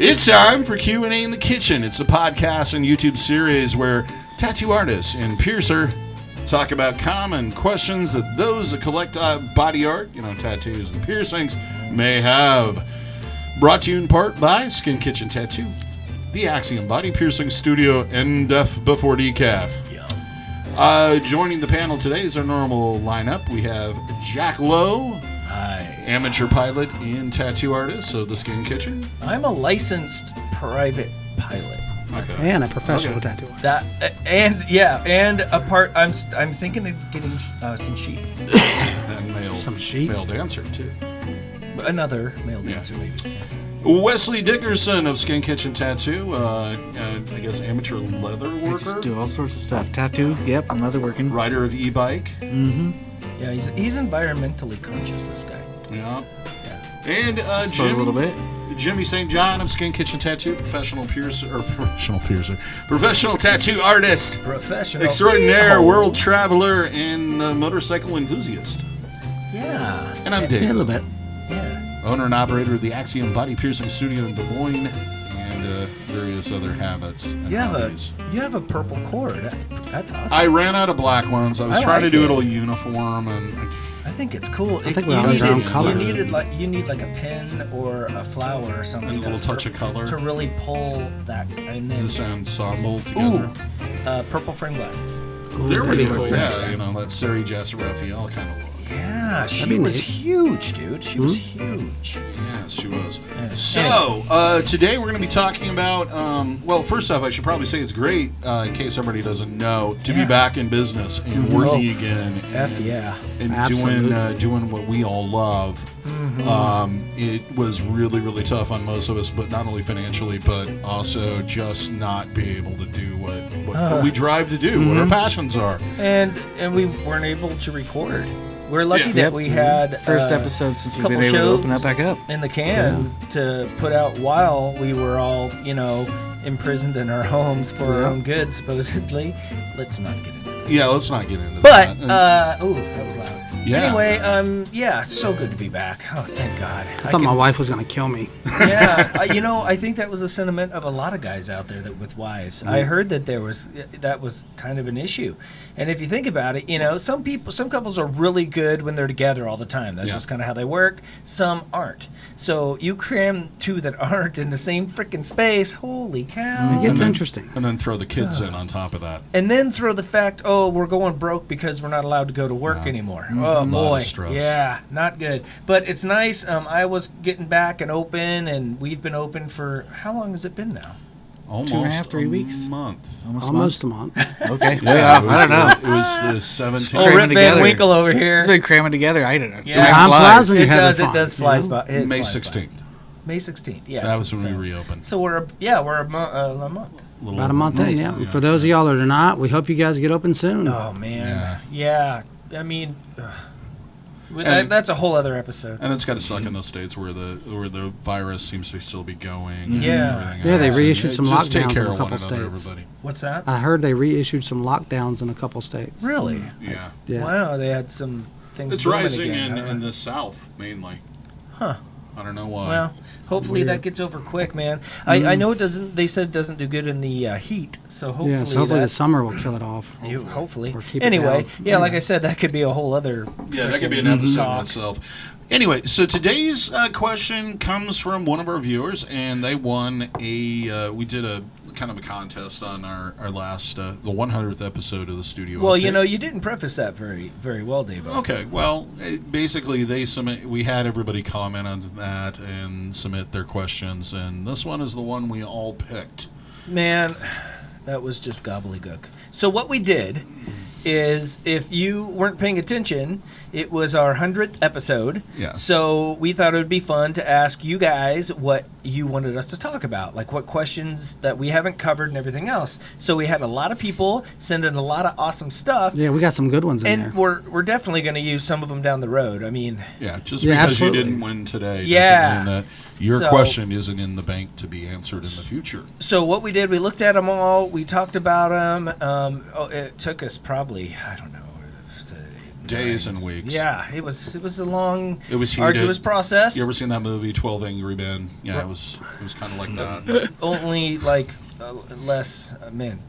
It's time for Q&A in the Kitchen. It's a podcast and YouTube series where tattoo artists and piercer talk about common questions that those that collect body art, tattoos and piercings, may have. Brought to you in part by Skin Kitchen Tattoo, the Axiom Body Piercing Studio, and Def Before Decaf. Joining the panel today is our normal lineup. We have Jack Lowe. Hi. Amateur pilot and tattoo artist, so the Skin Kitchen. I'm a licensed private pilot. Okay. And a professional tattoo artist. And a part. I'm thinking of getting some sheep. And male dancer too. Another male dancer, maybe. Wesley Dickerson of Skin Kitchen Tattoo, I guess amateur leather worker. I just do all sorts of stuff. Tattoo, yep, I'm leather working. Rider of e-bike. Mm-hmm. Yeah, he's environmentally conscious, this guy. Yeah. And a little bit. Jimmy St. John of Skin Kitchen Tattoo, professional tattoo artist, professional extraordinaire, world traveler, and motorcycle enthusiast. Yeah. And I'm Dave. A little bit. Yeah. Owner and operator of the Axiom Body Piercing Studio in Moines, and various other habits and hobbies. You have a purple cord. That's awesome. I ran out of black ones. I was trying to do it all uniform, and I think it's cool. I think we all need our own color. You need like a pen or a flower or something. a little touch of color to really pull that. And then this ensemble together. Purple frame glasses. There we go. Yeah, that Sari Jess Raphael kind of look. Yeah, she was huge, dude. She was huge. Yes, she was. So, today we're going to be talking about, first off, I should probably say it's great, in case everybody doesn't know, to be back in business and working again. And doing what we all love. Mm-hmm. It was really, really tough on most of us, but not only financially, but also just not be able to do what we drive to do, what our passions are. And we weren't able to record. We're lucky that we had first episode since we've been able to open up back up in the can to put out while we were all, imprisoned in our homes for our own good, supposedly. Let's not get into that. Yeah, let's not get into that. But, that was loud. Yeah. Anyway, it's so good to be back. Oh, thank God. I thought my wife was going to kill me. Yeah, I think that was a sentiment of a lot of guys out there with wives. I heard that that was kind of an issue. And if you think about it, some couples are really good when they're together all the time. That's just kind of how they work. Some aren't. So you cram two that aren't in the same freaking space. Holy cow. It gets interesting. And then throw the kids in on top of that. And then throw the fact, we're going broke because we're not allowed to go to work anymore. Oh, boy. Yeah, not good. But it's nice. I was getting back and open, and we've been open for, how long has it been now? Almost 2.5, 3 weeks? Month. Almost a month. Okay. Yeah, I don't know. It was the 17th. Oh, Rip Van Winkle over here. It's been cramming together. I don't know. Yeah. It does fly by. May 16th. May 16th, yes. That was when we reopened. So we're a month. About a month in, yeah. For those of y'all that are not, we hope you guys get open soon. Oh, man. Yeah. I mean... that's a whole other episode. And it's got to suck in those states where the virus seems to still be going. Yeah. They reissued some lockdowns in a couple states. Everybody. What's that? I heard they reissued some lockdowns in a couple states. Really? Yeah. Wow, they had some things. It's rising in the South mainly. Huh. I don't know why. Well, hopefully that gets over quick, man. I know it doesn't. They said it doesn't do good in the heat, so hopefully. Yeah, so hopefully the summer will kill it off. Hopefully. Or keep anyway, it down. like I said, that could be a whole other. Yeah, that could be an episode in itself. Anyway, so today's question comes from one of our viewers, and they won we did a kind of a contest on our last the 100th episode of the studio. Well, update. you didn't preface that very, very well, DaVo. Okay, well, basically we had everybody comment on that and submit their questions, and this one is the one we all picked. Man, that was just gobbledygook. So what we did is, if you weren't paying attention, it was our 100th episode. Yeah. So we thought it would be fun to ask you guys what you wanted us to talk about, like what questions that we haven't covered and everything else. So we had a lot of people send in a lot of awesome stuff. Yeah, we got some good ones in there. And we're definitely going to use some of them down the road. I mean... Yeah, just because absolutely. You didn't win today doesn't mean that your question isn't in the bank to be answered in the future. So what we did, we looked at them all. We talked about them. It took us probably, I don't know, days and weeks. Yeah, it was a long, It was heated. arduous process. You ever seen that movie 12 Angry Men? Yeah, it was kind of like that. Only like less men.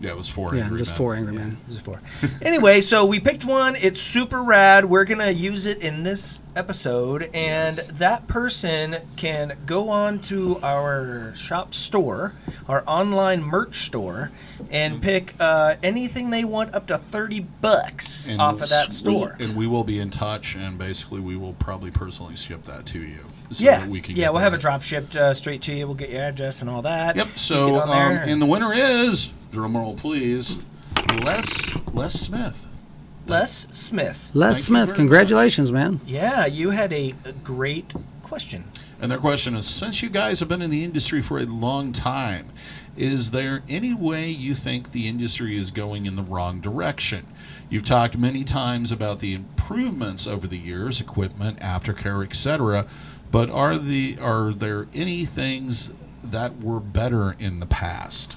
Yeah, it was 4 Yeah, Angry just Men. 4 angry men. This is for. Anyway, so we picked one. It's super rad. We're going to use it in this episode. And that person can go on to our shop store, our online merch store, and pick anything they want up to $30 And off of that store. And we will be in touch, and basically we will probably personally ship that to you. So Yeah, that we can yeah, get we'll have that. it drop shipped straight to you. We'll get your address and all that. Yep. You So, get on there. and the winner is, drum roll please, Les Smith. Les Smith. Les Thank you Smith, very congratulations, man. Yeah, you had a great question. And their question is, since you guys have been in the industry for a long time, is there any way you think the industry is going in the wrong direction? You've talked many times about the improvements over the years, equipment, aftercare, etc. But are there any things that were better in the past?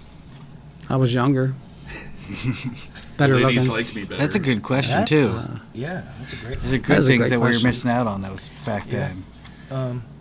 I was younger. Better Ladies looking. like to be better. That's a good question, That's, too. Yeah, that's a great These are That good is a things great that we were question. missing out on. That was back then.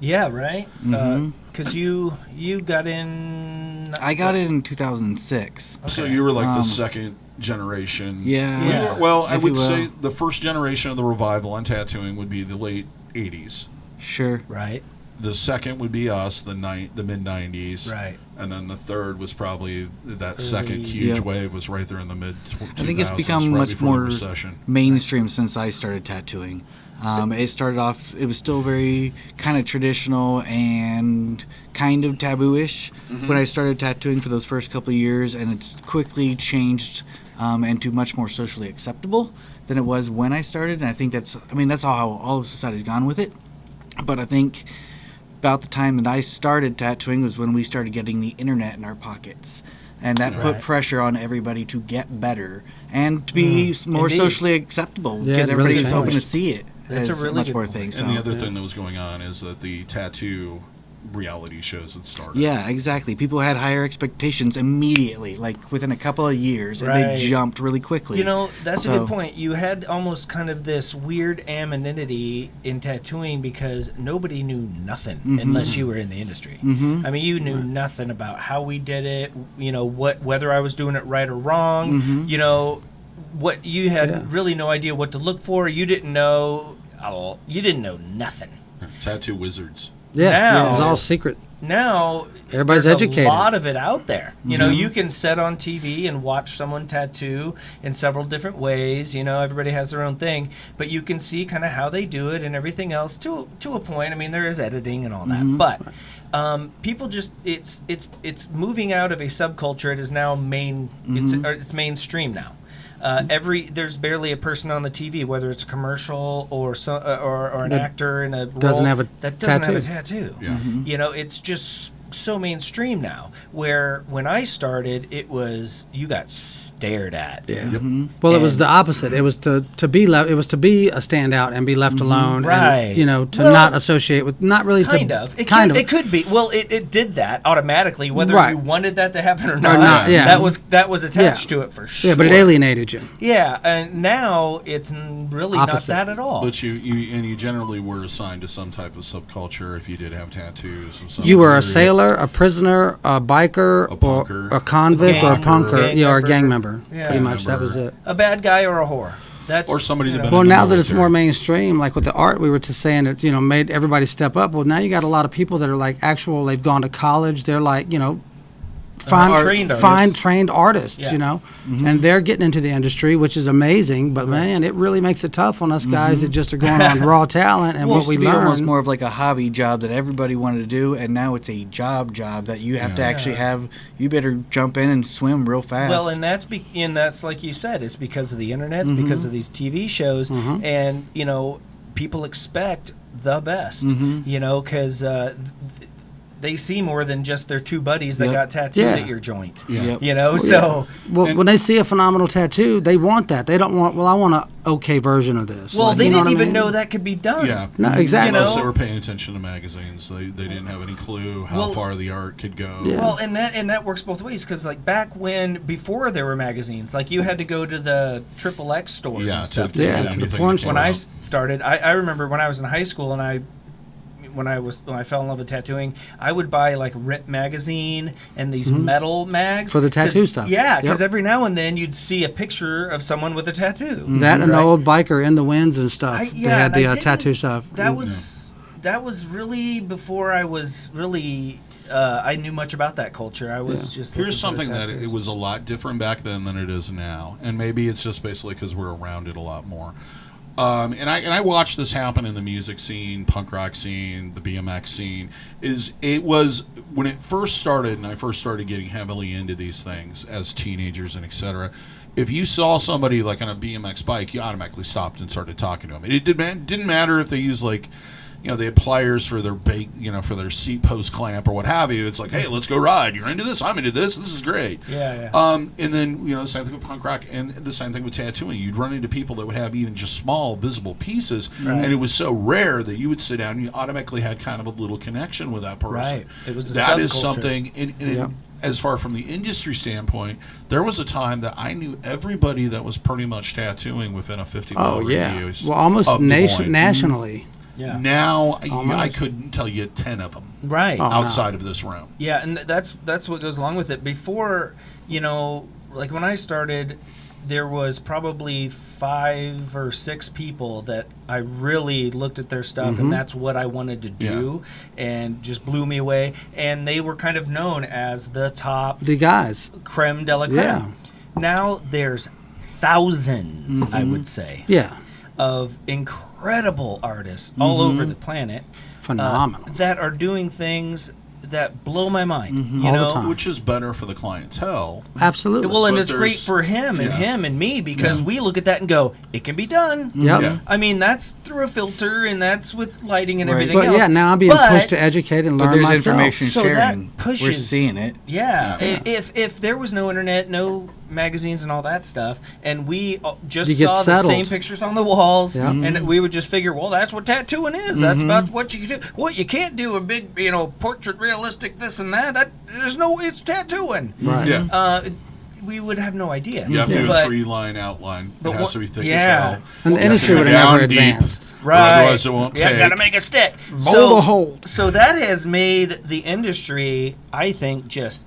Yeah, right? Mhm. Because you got in... I got it in 2006. So Okay. you were like the second generation. Yeah. Yeah. Well, I If would you will. say the first generation of the revival on tattooing would be the late 80s. Sure. Right, The second would be us, the mid 90s. right. And then the third was probably that Early- second huge Yep. wave was right there in the mid 2000s. I think it's become right much before the more recession. mainstream since I started tattooing. It started off, it was still very kind of traditional and kind of taboo-ish when I started tattooing for those first couple of years, and it's quickly changed into much more socially acceptable than it was when I started. And I think that's how all of society's gone with it. But I think about the time that I started tattooing was when we started getting the internet in our pockets. And that put Right. pressure on everybody to get better and to be more Indeed. socially acceptable Yeah, because it really everybody was open to changed. see it. That's as a really much good more point. things. And So, the other thing that was going on is that the tattoo reality shows had started. yeah, exactly. People had higher expectations immediately, like within a couple of years, and Right. they jumped really quickly. You know, that's a So- good point. You had almost kind of this weird anonymity in tattooing because nobody knew nothing unless you were in the industry. Mhm. I mean, you knew nothing about how we did it, you know, whether I was doing it right or wrong, you know, what you had Yeah. really no idea what to look for. You didn't know nothing. Tattoo wizards. Yeah, Now- it was all secret. Now Everybody's there's educated. a lot of it out there. You know, you can sit on TV and watch someone tattoo in several different ways. You know, everybody has their own thing, but you can see kind of how they do it and everything else to a point. I mean, there is editing and all that, but people just it's moving out of a subculture. It is now it's mainstream now. There's barely a person on the TV, whether it's a commercial or or an That actor in a doesn't role have a that doesn't have a tattoo. tattoo. Yeah. You know, it's just so mainstream now. Where when I started, it was you got stared at. Yeah. Yep. Well, it was And- the opposite. It was to be it was to be a standout and be left alone, Right. And, you know, to Well, not associate with, not really Kind to, of. It could be. Well, it did that automatically, whether Right. you wanted that to happen or not. not, yeah. That was attached Yeah. to it for sure. Yeah, but it alienated you. Yeah, and now it's really Opposite. not that at all. But you generally were assigned to some type of subculture if you did have tattoos. Of some You were a degree. sailor, a prisoner, a biker, A punker. or a convict, or a Gang punker. member. Yeah, or a gang member. Yeah. Pretty much, that Member. was it. A bad guy or a whore. That's Or somebody you that know. been Well, in the now that it's military. more mainstream, like with the art, we were just saying that, you know, made everybody step up. Well, now you got a lot of people that are like they've gone to college. They're like, you know, Trained artists. trained artists, Yeah. you know, and they're getting into the industry, which is amazing. But man, it really makes it tough on us guys that just are going on raw talent and It what used we to be almost learn. more of like a hobby job that everybody wanted to do, and now it's a job that you have to Yeah. actually have. You better jump in and swim real fast. Well, and that's like you said, it's because of the internet, it's because of these TV shows, and you know, people expect the best. You know, because they see more than just their two buddies that Yep. got tattooed Yeah. at your joint. Yeah. Yep. You know, so Well, when they see a phenomenal tattoo, they want that. They don't want, well, I want an okay version of this. well, Like, they you know didn't what I even mean? know that could be done. Yeah. No, exactly. You Unless know? they were paying attention to magazines, they didn't have any clue how Well- far the art could go. Yeah. Well, and that works both ways, because like back when, before there were magazines, like you had to go to the XXX stores Yeah, and stuff. to Yeah, get to the anything porn that When came I out. started, I remember when I was in high school and when I fell in love with tattooing, I would buy like Rip magazine and these metal mags For the tattoo 'cause- stuff. Yeah, because Yep. every now and then you'd see a picture of someone with a tattoo. That and the right? old biker in the winds and stuff. I- they yeah, had and the I didn't- tattoo stuff. That was really before I was really I knew much about that culture. I was just Here's looking for the something that tattoos. it was a lot different back then than it is now, and maybe it's just basically because we're around it a lot more. And I watched this happen in the music scene, punk rock scene, the BMX scene. It was when it first started, and I first started getting heavily into these things as teenagers and etc. If you saw somebody like on a BMX bike, you automatically stopped and started talking to them. It didn't matter if they used like, they had pliers for their for their seat post clamp or what have you. It's like, hey, let's go ride. You're into this? I'm into this. This is great. Yeah. And then, the same thing with punk rock and the same thing with tattooing. You'd run into people that would have even just small visible pieces, and it was so rare that you would sit down and you automatically had kind of a little connection with that person. Right. It was a That is subculture. something, as far from the industry standpoint, there was a time that I knew everybody that was pretty much tattooing within a 50-mile Oh, yeah. radius. Well, almost of Des Moines. nationally. Yeah. Now, I Almost. couldn't tell you 10 of them Right. Oh. outside of this room. Yeah, and that's what goes along with it. Before, like when I started, there was probably 5 or 6 people that I really looked at their stuff, and that's what I wanted to do, and just blew me away. And they were kind of known as the top The guys. creme de la creme. Yeah. Now there's thousands, I would say, Yeah. of incredible artists all over the planet Phenomenal. that are doing things that blow my mind. All the time. Which is better for the clientele. Absolutely. Well, and But it's great there's- for him and yeah. him and me, because we look at that and go, it can be done. Yep. Yeah. I mean, that's through a filter and that's with lighting and Right. everything But else. yeah, now I'm being But- pushed to educate and But learn there's myself. information So sharing. that pushes. We're seeing it. Yeah. Yeah. If there was no internet, no magazines and all that stuff, and we just You get saw the settled. same pictures on the walls, Yeah. and we would just figure, well, that's what tattooing is. That's about what you do. What you can't do a big, portrait realistic this and that. It's tattooing. Right. Yeah. We would have no idea. You have to do a But- 3-line outline. but It has what- to be thick yeah. as hell. And the You have industry to would go have never down deep, advanced. or Right. Otherwise, it won't Yeah, take. gotta make a stick. Bowl to hold. So that has made the industry, I think, just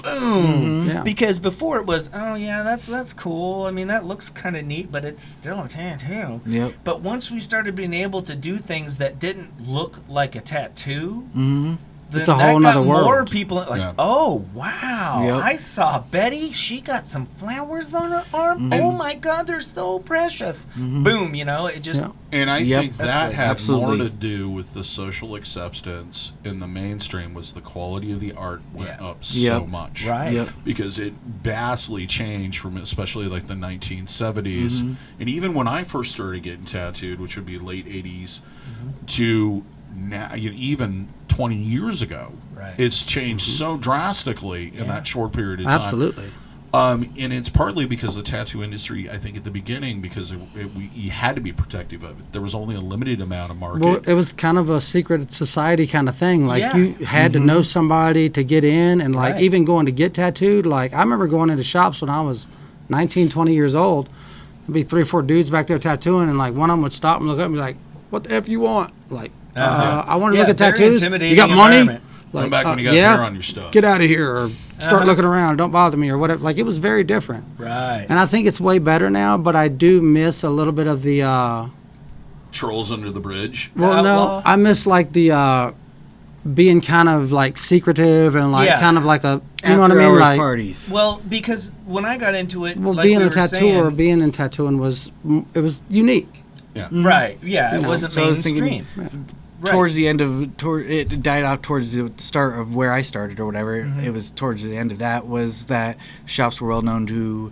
boom. Yeah. Because before it was, oh yeah, that's cool. I mean, that looks kind of neat, but it's still a tattoo. Yep. But once we started being able to do things that didn't look like a tattoo, then It's a that whole got nother more world. people like, Yeah. oh wow, Yep. I saw Betty. She got some flowers on her arm. Oh my God, they're so precious. Boom, it just. Yeah. And I Yep. think That's that good. had Absolutely. more to do with the social acceptance in the mainstream. Was the quality of the art went Yeah. up so Yep. much, Right. Yep. Because it vastly changed from especially like the 1970s, and even when I first started getting tattooed, which would be late 80s, to now, even 20 years ago. Right. It's changed so drastically in that short period of time. Absolutely. And it's partly because the tattoo industry, I think at the beginning, because you had to be protective of it. There was only a limited amount of market. Well, it was kind of a secret society kind of thing. Like Yeah. you had to know somebody to get in, and like Right. even going to get tattooed. Like I remember going into shops when I was 19, 20 years old. There'd be 3 or 4 dudes back there tattooing, and like one of them would stop and look up and be like, "What the F you want?" Like, I want to Yeah, look at very tattoos. You intimidating got money? environment. Like, Come back when you got yeah, hair on your stuff. Get out of here, or start looking around. Don't bother me, or whatever. Like it was very different. Right. And I think it's way better now, but I do miss a little bit of the. Trolls under the bridge. Well, no, Outlaw? I miss like the being kind of like secretive and like Yeah. kind of like a, you know what I mean? After-hours Like, parties. Well, because when I got into it, well, like being we a were tattooer, saying, being in tattooing it was unique. Yeah. right? Yeah, it know, wasn't so I was mainstream. thinking- Right. Towards the end of it died out towards the start of where I started or whatever. It was towards the end of that was that shops were well known to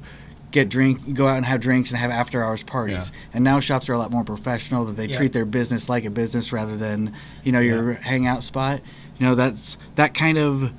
go out and have drinks and have after hours parties. Yeah. And now shops are a lot more professional, that they Yeah. treat their business like a business rather than your hangout spot. That's that kind of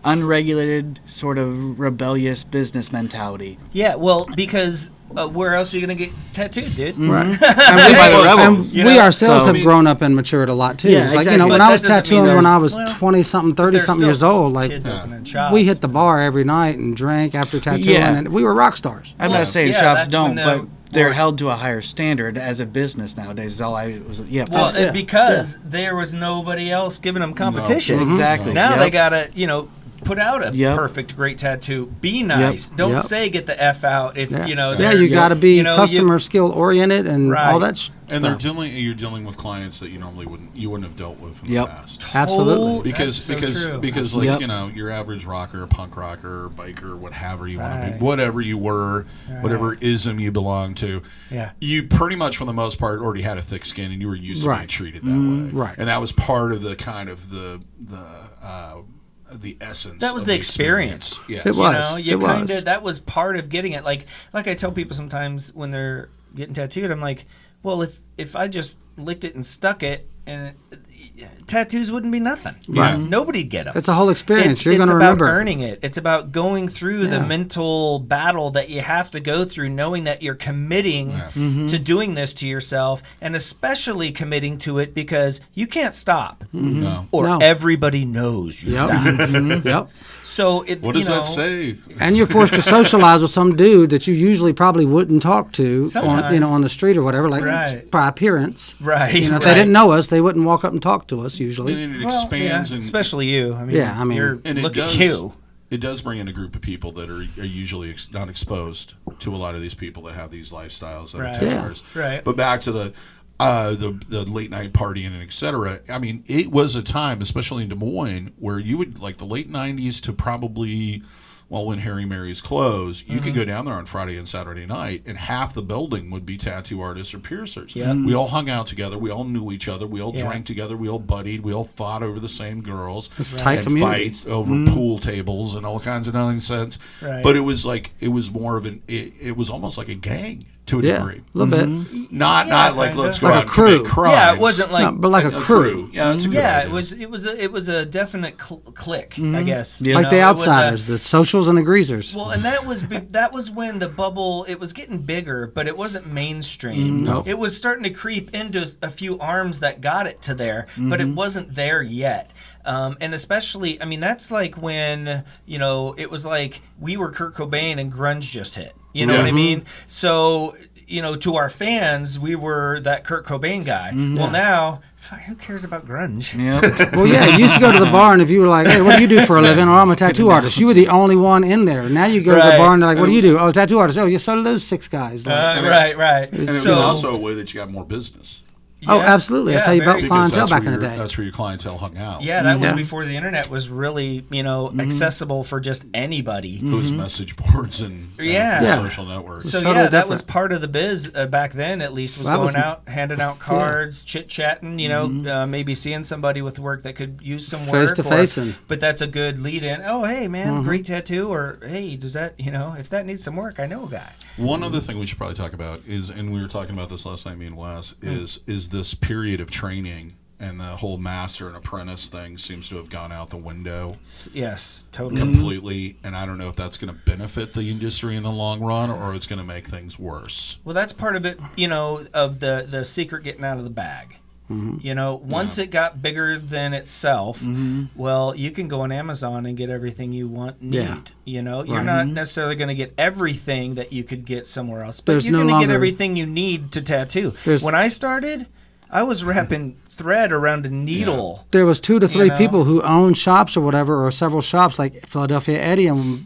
unregulated, sort of rebellious business mentality. Yeah, well, because where else are you going to get tattooed, dude? Right. Rebels, we ourselves have grown up and matured a lot too. Yeah, It's like, exactly. when But I was that doesn't mean tattooing when I there's- was 20-something, 30-something years old, like kids opening shops. we hit the bar every night and drank after tattooing, Yeah. and we were rock stars. I'm not saying Yeah, shops that's don't, when the but they're more- held to a higher standard as a business nowadays. Is all I was. Yeah. Well, Yeah. because there was nobody else giving them competition. Exactly. Now Yep. they gotta, put out a Yep. perfect, great tattoo. Be nice. Don't Yep. say get the F out if Yeah, they're- you got to be you know, customer skill oriented and Right. all that. And they're stuff. you're dealing with clients that you wouldn't have dealt with in the Yep. past. Absolutely. Because That's so true. because like Yep. your average rocker, punk rocker, biker, whatever you want to Right. be, whatever you were, whatever ism you belong to, Yeah. you pretty much for the most part already had a thick skin and you were used to being Right. treated that way, right. And that was part of the kind of the essence. That was of the experience. Yes. It was. You It kind was. of that was part of getting it. Like I tell people sometimes when they're getting tattooed, I'm like, well, if I just licked it and stuck it, and tattoos wouldn't be nothing. Right. Nobody'd get them. It's a whole experience. You're it's going to about remember. earning it. It's about going through the Yeah. mental battle that you have to go through, knowing that you're committing to doing this to yourself, and especially committing to it because you can't stop, No. or No. everybody knows you Yep. stopped. Yep. So it, What does you know, that say? And you're forced to socialize with some dude that you usually probably wouldn't talk to Sometimes. on the street or whatever, like Right. by appearance. Right. If right. they didn't know us, they wouldn't walk up and talk to us usually. And it Well, expands yeah, and especially you. I mean, Yeah, I mean- you're, and it look does, at you. It does bring in a group of people that are usually not exposed to a lot of these people that have these lifestyles that Right. are tattooers. Yeah. Right. But back to the late night partying and etc. I mean, it was a time, especially in Des Moines, where you would like the late '90s to probably. Well, when Harry Mary's closed, you could go down there on Friday and Saturday night, and half the building would be tattoo artists or piercers. Yep. We all hung out together. We all knew each other. We all Yeah. drank together. We all buddied. We all fought over the same girls. It's a tight and community. fight over pool tables and all kinds of nonsense. Right. But it was more of it was almost like a gang to a Yeah, degree. a little bit. Not like kinda. let's go Like a out and crew. commit crimes. Yeah, it wasn't like No, but like a crew. Yeah, that's a good yeah, idea. it was a definite click, I guess. Yeah. You Like know, the it was a- outsiders, the socials and the greasers. Well, and that was when the bubble, it was getting bigger, but it wasn't mainstream. No. It was starting to creep into a few arms that got it to there, but it wasn't there yet. And especially, I mean, that's like when, it was like we were Kurt Cobain and grunge just hit. You know what I mean? So, to our fans, we were that Kurt Cobain guy. Well, now, who cares about grunge? Yep. Well, yeah, you used to go to the bar, and if you were like, hey, what do you do for a living? Or I'm a tattoo artist. You were the only one in there. Now you go to the Right. bar, and they're like, what do you do? Oh, tattoo artist. Oh, yeah, so do those 6 guys. Like, Right. And it was So- also a way that you got more business. oh, Yeah. absolutely. That's how you very built good. clientele that's back where in the your- day. That's where your clientele hung out. Yeah, that was Yeah. before the internet was really, accessible for just anybody. It was message boards and Yeah. Yeah. social networks. So totally that was different. part of the biz back then. At least was That going was- out, handing out cards, chit chatting. Maybe seeing somebody with work that could use some work. Face-to-face or- and- But that's a good lead in. Oh, hey man, great tattoo. Or hey, does that if that needs some work, I know a guy. One other thing we should probably talk about is, and we were talking about this last night, me and Wes, is this period of training and the whole master and apprentice thing seems to have gone out the window Yes, totally. completely. And I don't know if that's going to benefit the industry in the long run or it's going to make things worse. Well, that's part of it. Of the secret getting out of the bag. Once it got bigger than itself, well, you can go on Amazon and get everything you want and need. Yeah. You're not necessarily going to get everything that you could get somewhere else, but There's you're no going to get longer- everything you need to tattoo. When I started, I was wrapping thread around a needle. There was 2 to 3 know? people who owned shops or whatever, or several shops like Philadelphia Eddie and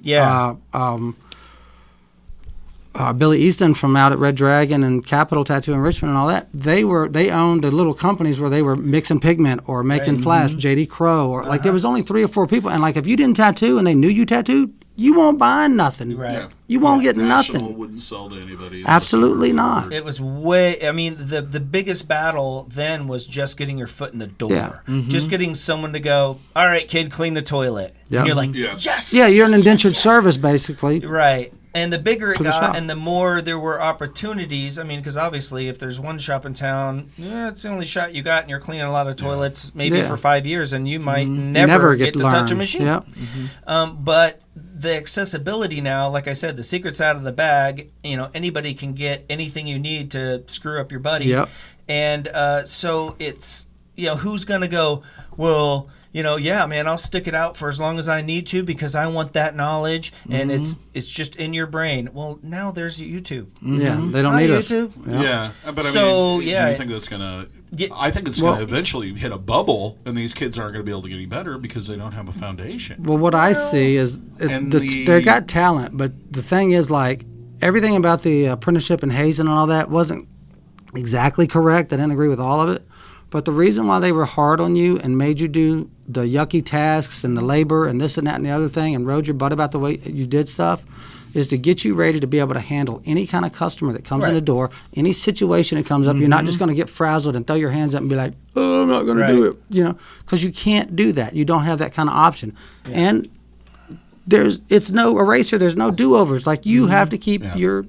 Billy Easton from out at Red Dragon and Capital Tattoo in Richmond and all that. They owned the little companies where they were mixing pigment or making flash. JD Crow or like there was only 3 or 4 people, and like if you didn't tattoo and they knew you tattooed, you won't buy nothing. Right. Yeah. You won't get National nothing. wouldn't sell to anybody. Absolutely not. It was way. I mean, the biggest battle then was just getting your foot in the door. Yeah. Just getting someone to go, all right, kid, clean the toilet. Yep. And you're like, Yeah. yes. Yeah, you're an yes, indentured yes, yes." service basically. Right. And the bigger it to the shop. got, and the more there were opportunities. I mean, because obviously, if there's one shop in town, it's the only shot you got, and you're cleaning a lot of toilets, maybe Yeah. for 5 years, and you might Never never get get to to touch a learn. machine. Yep. But the accessibility now, like I said, the secret's out of the bag. Anybody can get anything you need to screw up your buddy. Yep. And so it's, who's going to go, well, yeah, man, I'll stick it out for as long as I need to because I want that knowledge, and it's just in your brain. Well, now there's YouTube. Yeah, they don't Hi, need us. YouTube. Yeah, but I So, mean, yeah, do you think it's- that's gonna? Yeah. I think it's gonna eventually hit a bubble, and these kids aren't gonna be able to get any better because they don't have a foundation. Well, what I see is And they got talent, but the thing is, like, everything about the apprenticeship and hazing and all that wasn't exactly correct. I didn't agree with all of it. But the reason why they were hard on you and made you do the yucky tasks and the labor and this and that and the other thing and rode your butt about the way you did stuff is to get you ready to be able to handle any kind of customer that comes in the door, any situation that comes up. You're not just going to get frazzled and throw your hands up and be like, oh, I'm not going to do it, because you can't do that. You don't have that kind of option. And it's no eraser. There's no do-overs. Like, you have to keep your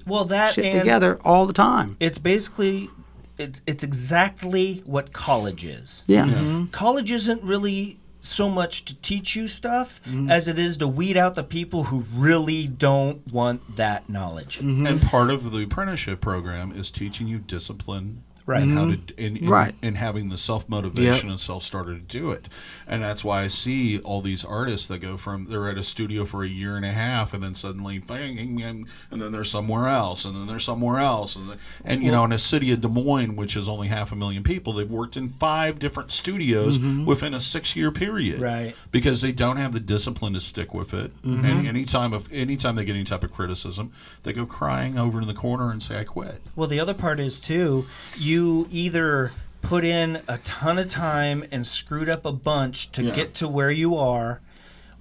shit together all the time. It's basically, it's exactly what college is. Yeah. College isn't really so much to teach you stuff as it is to weed out the people who really don't want that knowledge. And part of the apprenticeship program is teaching you discipline. Right. And how to and having the self motivation and self starter to do it, and that's why I see all these artists that go from they're at a studio for a year and a half, and then suddenly and then they're somewhere else, and then they're somewhere else, and in a city of Des Moines, which is only 500,000 people, they've worked in 5 different studios within a 6-year period, right? Because they don't have the discipline to stick with it, and anytime they get any type of criticism, they go crying over in the corner and say, "I quit." Well, the other part is too, you either put in a ton of time and screwed up a bunch to get to where you are,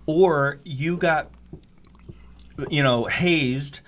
or you got hazed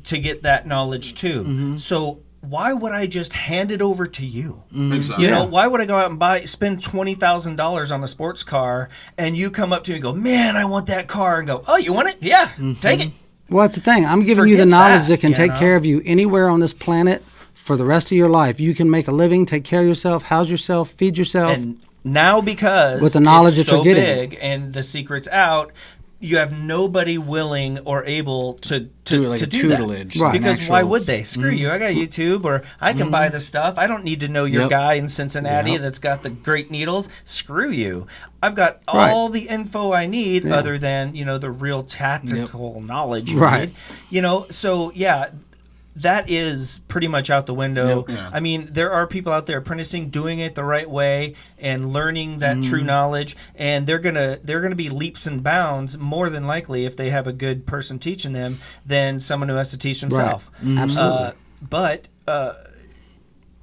to get that knowledge too. So why would I just hand it over to you? Exactly. Why would I go out and spend $20,000 on a sports car, and you come up to me and go, "Man, I want that car," and go, "Oh, you want it? Yeah, take it." Well, that's the thing. I'm giving you the Forget knowledge that can you take know? care of you anywhere on this planet for the rest of your life. You can make a living, take care of yourself, house yourself, feed yourself. And now, because With the knowledge it's that you're so getting. big and the secret's out, you have nobody willing or able to Do it like to a do tutelage, that. Right. Because an why actual- would they? Screw you. I got YouTube, or I can buy the stuff. I don't need to know your Yep. guy in Cincinnati Yep. that's got the great needles. Screw you. I've got all the info I need other than, the real tactical knowledge you Right. need. So that is pretty much out the window. Yep. Yeah. I mean, there are people out there apprenticing, doing it the right way, and learning that true knowledge, and they're gonna be leaps and bounds more than likely if they have a good person teaching them than someone who has to teach themselves. Absolutely. But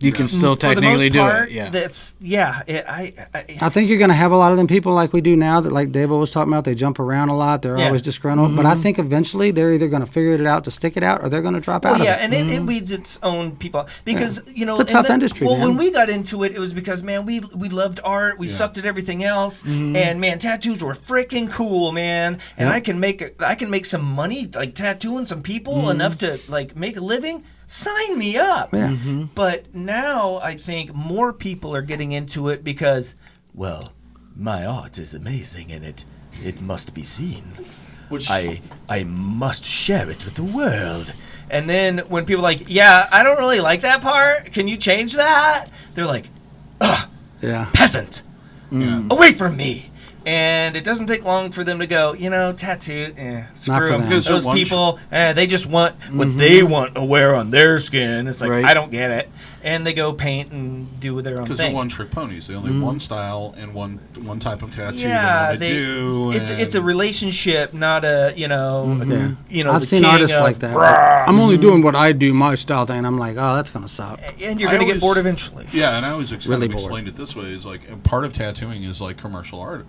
You can still for the technically most do part, it. Yeah. that's I think you're going to have a lot of them people like we do now that, like DaVo was talking about, they jump around a lot. They're always disgruntled. But I think eventually they're either going to figure it out to stick it out, or they're going to drop out of it. and it weeds its own people out. Because It's a tough industry, Well, man. when we got into it, it was because, man, we loved art. We sucked at everything else, and man, tattoos were freaking cool, man. And I can make some money like tattooing some people enough to like make a living. Sign me up. Yeah. But now I think more people are getting into it because, well, my art is amazing and it must be seen. Which I must share it with the world. And then when people are like, yeah, I don't really like that part. Can you change that? They're like, ugh, Yeah. peasant, away from me. And it doesn't take long for them to go, tattoo, screw for them. them. Because Those one- people, they just want what they want to wear on their skin. It's like, Right. I don't get it. And they go paint and do their own because they're thing. one-trick ponies. They only have one style and one type of tattoo Yeah, they want to do. it's a relationship, not a I've the seen king artists of, like that. Like, I'm only doing what I do, my style thing. And I'm like, oh, that's going to suck. and you're I going to get always- bored eventually. Yeah, and I always Really bored. explained it this way: is like, and part of tattooing is like commercial art.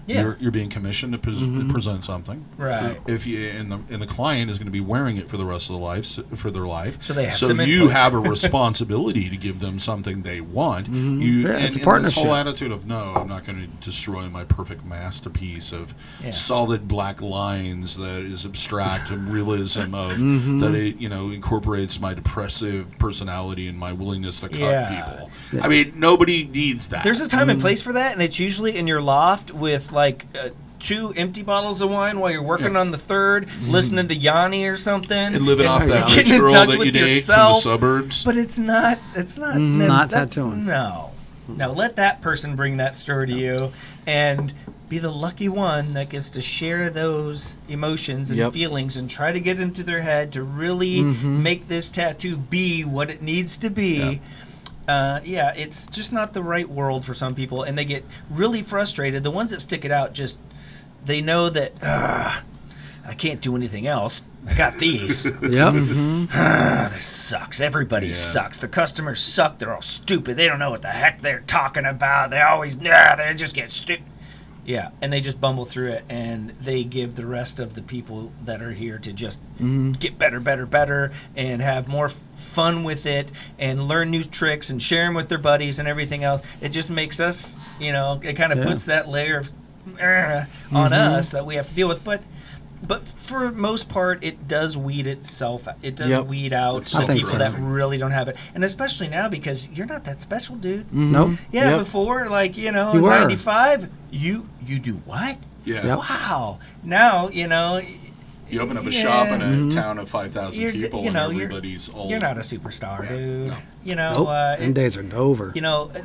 Yeah. You're being commissioned to present something. Right. If you and the client is going to be wearing it for the rest of their life. So they have so some you input. have a responsibility to give them something they want. It's a and partnership. this whole attitude of no, I'm not going to destroy my perfect masterpiece of solid black lines that is abstract and realism of that it incorporates my depressive personality and my willingness to cut people. I mean, nobody needs that. There's a time and place for that, and it's usually in your loft with like 2 empty bottles of wine while you're working on the third, listening to Yanni or something, and living off that rich getting in girl touch that with you date yourself. from the suburbs. But it's not tattooing. No. Now let that person bring that story to you, and be the lucky one that gets to share those emotions and feelings and try to get into their head to really make this tattoo be what it needs to be. It's just not the right world for some people, and they get really frustrated. The ones that stick it out they know that I can't do anything else. I got these. This sucks. Everybody sucks. The customers suck. They're all stupid. They don't know what the heck they're talking about. They always, they just get stupid. Yeah, and they just bumble through it, and they give the rest of the people that are here to just get better, and have more fun with it, and learn new tricks, and share them with their buddies and everything else. It just makes us, it kind of puts that layer of on us that we have to deal with. But for most part, it does weed itself. It does weed out the people that really don't have it, and especially now because you're not that special, dude. Nope. Yeah, before, like, in 95, you do what? Yeah. Yep. Wow. Now, you open up a shop in a town of 5,000 people, and everybody's all. You're not a superstar, dude. No. Nope. Them days are over.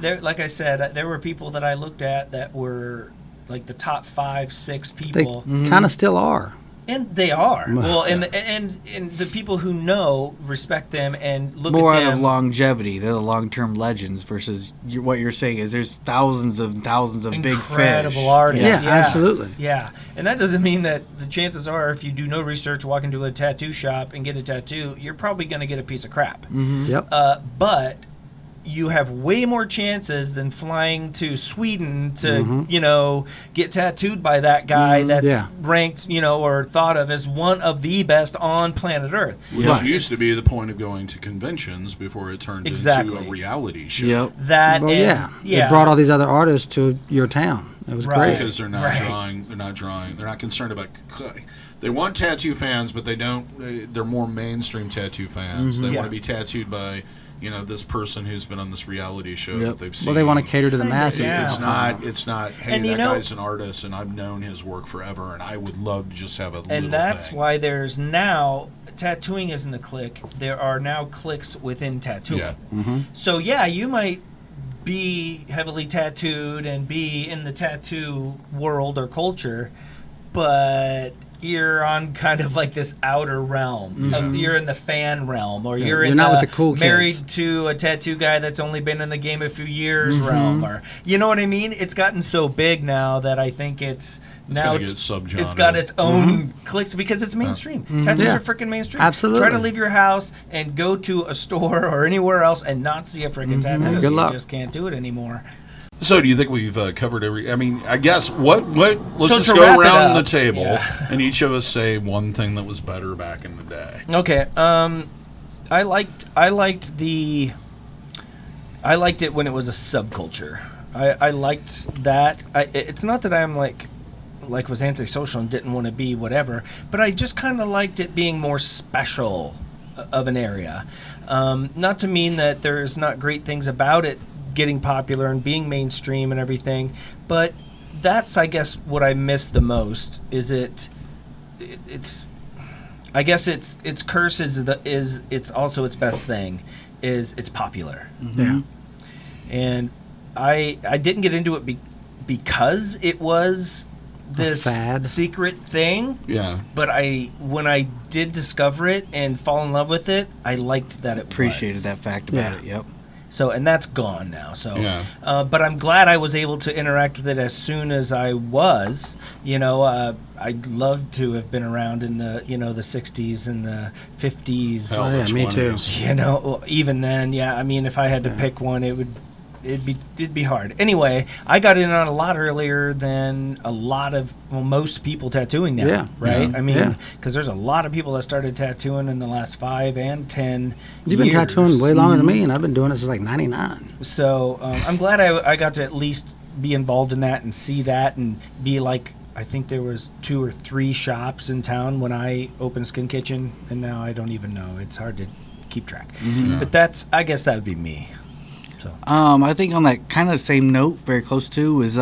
There, like I said, there were people that I looked at that were like the top 5-6 people. They kind of still are. And they are. Well, and the people who know respect them and look more at them. out of longevity. They're the long-term legends versus what you're saying is there's thousands of big fish. Incredible artists. Yeah, absolutely. Yeah, and that doesn't mean that the chances are if you do no research, walk into a tattoo shop and get a tattoo, you're probably going to get a piece of crap. Yep. But you have way more chances than flying to Sweden to, get tattooed by that guy that's ranked, or thought of as one of the best on planet Earth. Which used to be the point of going to conventions before it turned into a reality show. Yep. It brought all these other artists to your town. It was great. Because they're not drawing. They're not concerned about. They want tattoo fans, but they don't. They're more mainstream tattoo fans. They want to be tattooed by. This person who's been on this reality show that they've seen. Well, they want to cater to the masses. It's not. Hey, that guy's an artist, and I've known his work forever, and I would love to just have a. And that's why there's now tattooing isn't a clique. There are now cliques within tattooing. Yeah. So you might be heavily tattooed and be in the tattoo world or culture, but you're on kind of like this outer realm. You're in the fan realm, or you're not with the cool kids. Married to a tattoo guy that's only been in the game a few years realm, or you know what I mean? It's gotten so big now that I think it's now get subgenre. It's got its own clicks because it's mainstream. Tattoos are freaking mainstream. Absolutely. Try to leave your house and go to a store or anywhere else and not see a freaking tattoo. Good luck. You just can't do it anymore. So, do you think we've covered every? I mean, I guess let's just to go wrap it around up, the table and each of us say one thing that was better back in the day. Okay. I liked it when it was a subculture. I liked that. It's not that I'm like was antisocial and didn't want to be whatever, but I just kind of liked it being more special of an area. Not to mean that there's not great things about it getting popular and being mainstream and everything, but that's, I guess, what I miss the most. Is it's I guess its curse is it's also its best thing is it's popular. And I didn't get into it because it was this secret thing. Yeah. But when I did discover it and fall in love with it, I liked that it appreciated that fact about it. Yep. So, and that's gone now. So, but I'm glad I was able to interact with it as soon as I was. I'd love to have been around in the, the 60s and the 50s. Oh, yeah, me too. Even then, I mean, if I had to pick one, it would it'd be hard. Anyway, I got in on a lot earlier than most people tattooing now. Yeah. Right. Yeah. I mean, because there's a lot of people that started tattooing in the last 5 and 10 You've been years. tattooing way longer than me, and I've been doing it since like '99. So I'm glad I got to at least be involved in that and see that and be like. I think there was 2 or 3 shops in town when I opened Skin Kitchen, and now I don't even know. It's hard to keep track. But I guess that would be me. So I think on that kind of same note, very close to, is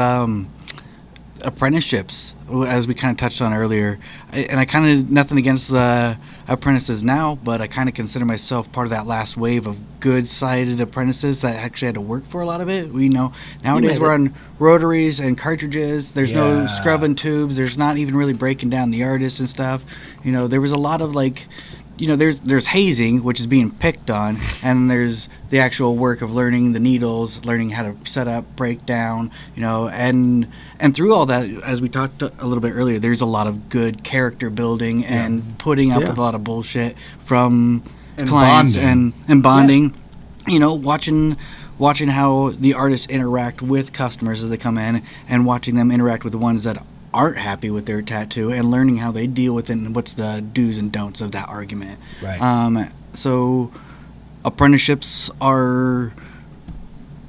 apprenticeships, as we kind of touched on earlier. I kind of, nothing against the apprentices now, but I kind of consider myself part of that last wave of good-sided apprentices that actually had to work for a lot of it. We know nowadays we're on rotaries and cartridges. There's no scrubbing tubes. There's not even really breaking down the artists and stuff. There was a lot of there's hazing, which is being picked on, and there's the actual work of learning the needles, learning how to set up, break down, and through all that, as we talked a little bit earlier, there's a lot of good character building and putting up with a lot of bullshit from clients bonding. and bonding. Watching how the artists interact with customers as they come in, and watching them interact with the ones that aren't happy with their tattoo, and learning how they deal with it and what's the do's and don'ts of that argument. Right. So apprenticeships are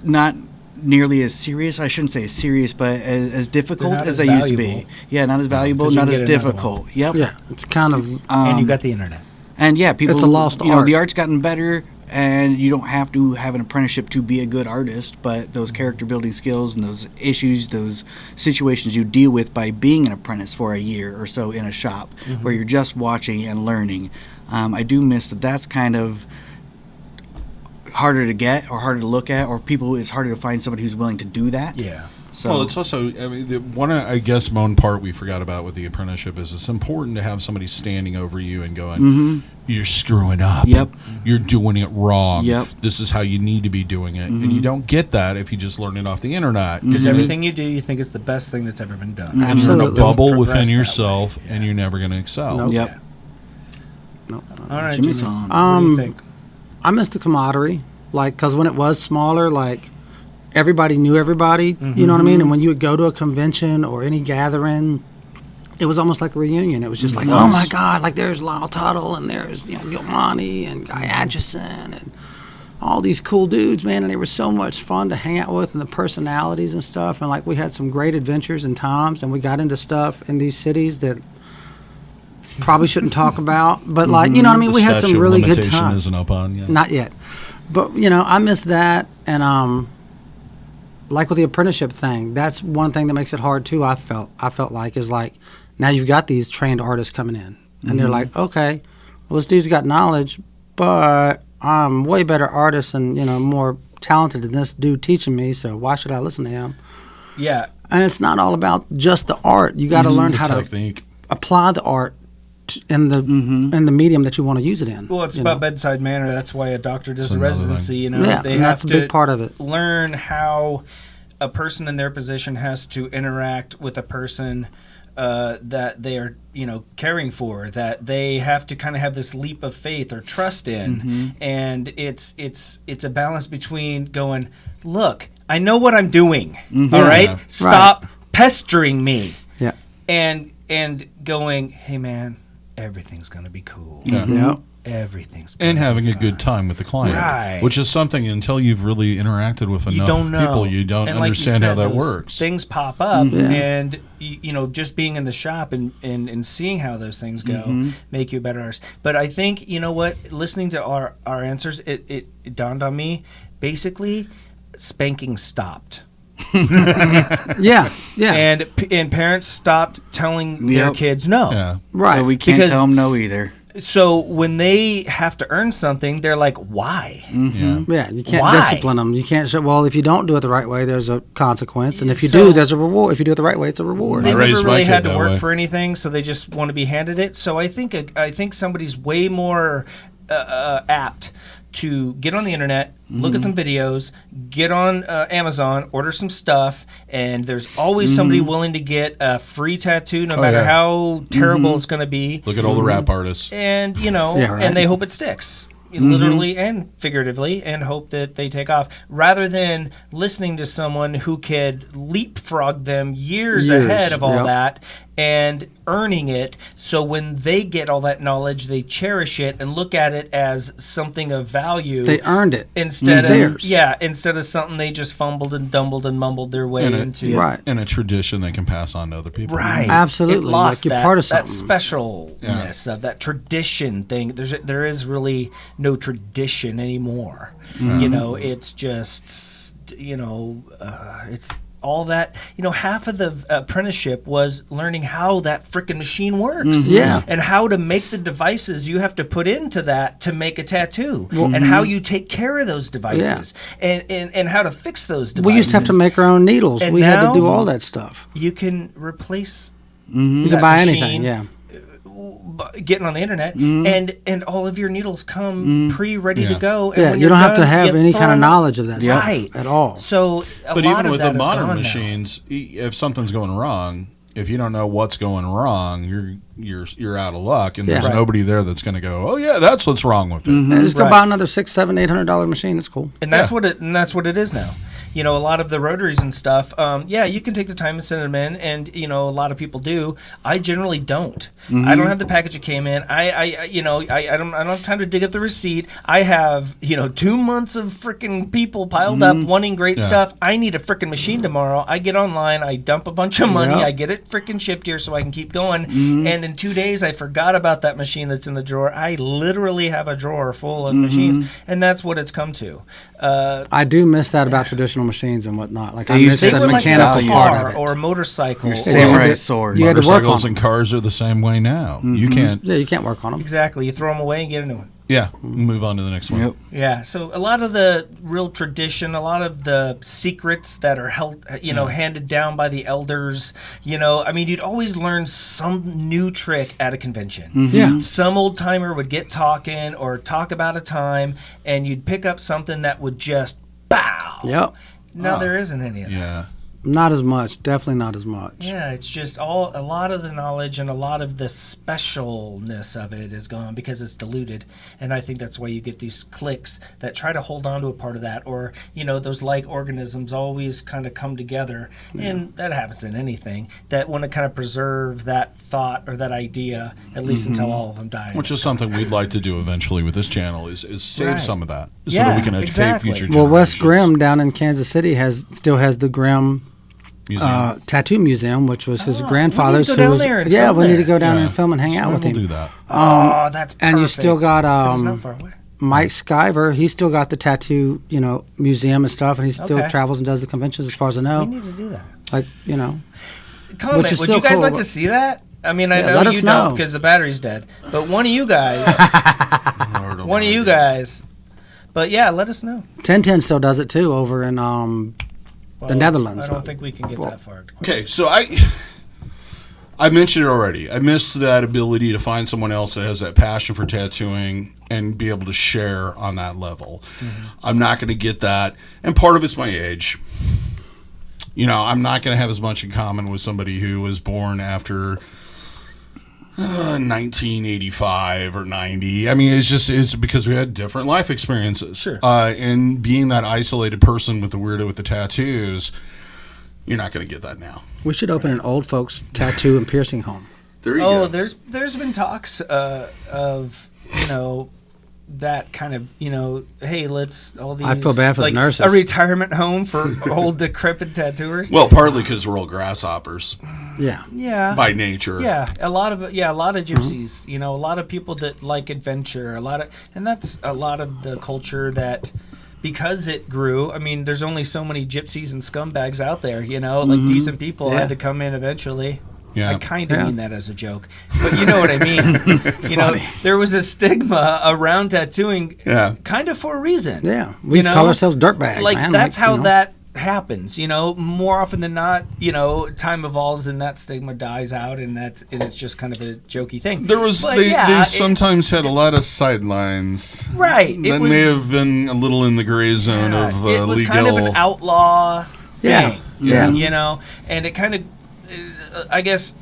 not nearly as serious. I shouldn't say serious, but as difficult as they used to be. Yeah, not as valuable, 'Cause you not can as get another difficult. Yep. Yeah, it's kind of And you got the internet. And yeah, people. It's a lost you know, art. the art's gotten better, and you don't have to have an apprenticeship to be a good artist. But those character building skills and those issues, those situations you deal with by being an apprentice for a year or so in a shop, where you're just watching and learning. I do miss that. That's kind of harder to get, or harder to look at, or it's harder to find somebody who's willing to do that. Yeah. So Well, it's also, the one, I guess, one part we forgot about with the apprenticeship is it's important to have somebody standing over you and going, you're screwing up. Yep. You're doing it wrong. Yep. This is how you need to be doing it. And you don't get that if you just learn it off the internet. Because everything you do, you think is the best thing that's ever been done. And you're in a Absolutely. bubble Progress within that yourself, way. and you're never going to excel. Nope. Yep. no. All right, Jimmy Jimmy. Song. What do you think? I miss the camaraderie, because when it was smaller, everybody knew everybody. You know what I mean? And when you would go to a convention or any gathering, it was almost like a reunion. It was just like, oh my God, there's Lyle Tuttle, and there's Gilmani and Guy Atchison and all these cool dudes, man. And they were so much fun to hang out with, and the personalities and stuff. And we had some great adventures and times, and we got into stuff in these cities that probably shouldn't talk about. But you know what I mean? The We had statute some of really good limitation times. isn't up on yet. Not yet. But, I miss that. And, like with the apprenticeship thing, that's one thing that makes it hard, too, I felt like, is now you've got these trained artists coming in. And they're like, okay, well, this dude's got knowledge, but I'm way better artist and, more talented than this dude teaching me, so why should I listen to him? Yeah. And it's not all about just the art. You got to learn The how technique. to apply the art in the medium that you want to use it in. Well, it's about bedside manner. That's why a doctor does a another residency. thing. Yeah, they and have that's a to big part of it. learn how a person in their position has to interact with a person that they are, caring for. That they have to kind of have this leap of faith or trust in, and it's a balance between going, look, I know what I'm doing. All right, Yeah. stop pestering me. Yeah. And going, hey man, everything's gonna be cool. Yeah. Yeah. Everything's gonna And having be a good time with the client, Right. which is something until you've really interacted with You enough don't know. people, you don't And like you understand how said, that those works. Things pop up, Yeah. and just being in the shop and seeing how those things go make you a better artist. But I think what, listening to our answers, it dawned on me. Basically, spanking stopped. Yeah. And parents stopped telling their Yep. kids no. Yeah. Right. So we can't Because- tell them no either. So when they have to earn something, they're like, why? Yeah. Yeah, you can't Why? discipline them. You can't say, well, if you don't do it the right way, there's a consequence. And if you So- do, there's a reward. If you do it the right way, it's a reward. They I never raised my really kid had to that work way. for anything, so they just want to be handed it. So I think somebody's way more apt to get on the internet, look at some videos, get on Amazon, order some stuff, and there's always somebody willing to get a free tattoo, no matter yeah. how terrible it's going to be. Look at all the rap artists. And Yeah, right. and they hope it sticks. literally and figuratively, and hope that they take off, rather than listening to someone who could leapfrog them years ahead of all that and earning it. So when they get all that knowledge, they cherish it and look at it as something of value. They earned it. Instead of instead of something they just fumbled and dumbled and mumbled their way into. Right. And a tradition they can pass on to other people. Right. Absolutely. It lost like you're that, part of that something. specialness of that tradition thing. There is really no tradition anymore. You know, it's just, it's all that, half of the apprenticeship was learning how that frickin' machine works. And how to make the devices you have to put into that to make a tattoo. And how you take care of those devices. And how to fix those devices. We used to have to make our own needles. And we had to now do all that stuff. You can replace You that can buy machine, anything, getting on the internet, and all of your needles come pre-ready to go. And when you don't have to done, have you any throw kind of them knowledge of that Right. stuff at all. So, But lot even of with that the is modern gone now. machines, if something's going wrong, if you don't know what's going wrong, you're out of luck, and there's Right. nobody there that's going to go, oh yeah, that's what's wrong with it. And just go Right. buy another $600, $700, $800 machine. It's cool. And that's what it is now. A lot of the rotaries and stuff. You can take the time and send them in, and a lot of people do. I generally don't. I don't have the package it came in. I don't have time to dig up the receipt. I have 2 months of freaking people piled up wanting great stuff. I need a freaking machine tomorrow. I get online, I dump a bunch of money, I get it freaking shipped here so I can keep going. And in 2 days, I forgot about that machine that's in the drawer. I literally have a drawer full of machines, and that's what it's come to. I do miss that about traditional machines and whatnot. Like I used miss to the Think of like mechanical a part car of it. or a motorcycle. Your or- Samurai sword. You had to work on Motorcycles them. and cars are the same way now. You can't. Yeah, you can't work on them. Exactly. You throw them away and get a new one. Yeah, move on to the next one. Yep. Yeah. So a lot of the real tradition, a lot of the secrets that are held, handed down by the elders. You'd always learn some new trick at a convention. Yeah. Some old timer would get talking or talk about a time, and you'd pick up something that would just bow. Yep. Now there isn't any of that. Yeah. Not as much. Definitely not as much. Yeah, it's just a lot of the knowledge and a lot of the specialness of it is gone because it's diluted. And I think that's why you get these cliques that try to hold on to a part of that, or those like organisms always kind of come together. And that happens in anything, that want to kind of preserve that thought or that idea, at least until all of them die. Which is something we'd like to do eventually with this channel is save Right. some of that so Yeah, that we can educate exactly. future Well, generations. West Grimm down in Kansas City still has the Grimm Museum. tattoo museum, which was his Oh, grandfather's. we need to go down there and yeah, film we need to there. go down there Yeah. and film and hang out with We'll him. do that. Oh, that's perfect. And you still got 'Cause it's not far away. Mike Skyver. He's still got the tattoo, museum and stuff, and he still Okay. travels and does the conventions, as far as I We know. need to do that. Like, Comment. Which is Would still you guys cool. like to see that? I mean, I Yeah, know let you us don't know. because the battery's dead. But one of you guys, one of you guys. But yeah, let us know. 1010 still does it too over in Well, Netherlands. I don't think we can get that far. Okay, so I mentioned it already. I miss that ability to find someone else that has that passion for tattooing and be able to share on that level. I'm not going to get that, and part of it's my age. I'm not going to have as much in common with somebody who was born after 1985 or 90. I mean, it's because we had different life experiences. Sure. And being that isolated person with the weirdo with the tattoos, you're not going to get that now. We should open an old folks tattoo and piercing home. There you Oh, go. there's been talks of that kind of hey, let's all these. I feel bad for the like nurses. A retirement home for old decrepit tattooers. Well, partly because we're all grasshoppers Yeah. Yeah. by nature. Yeah, a lot of gypsies. A lot of people that like adventure. And that's a lot of the culture that, because it grew. I mean, there's only so many gypsies and scumbags out there. Like decent people Yeah. had to come in eventually. Yeah. I kind of Yeah. mean that as a joke, but you know what I mean. There was a stigma around tattooing, Yeah. kind of for a reason. Yeah. We used to call ourselves dirtbags, Like man. that's Like, how that happens. More often than not, time evolves and that stigma dies out, and it's just kind of a jokey thing. There was But they yeah, sometimes had a lot of sidelines. right. That may have been a little in the gray zone of it was legal. kind of an outlaw Yeah. thing. Yeah. And it kind of, I guess,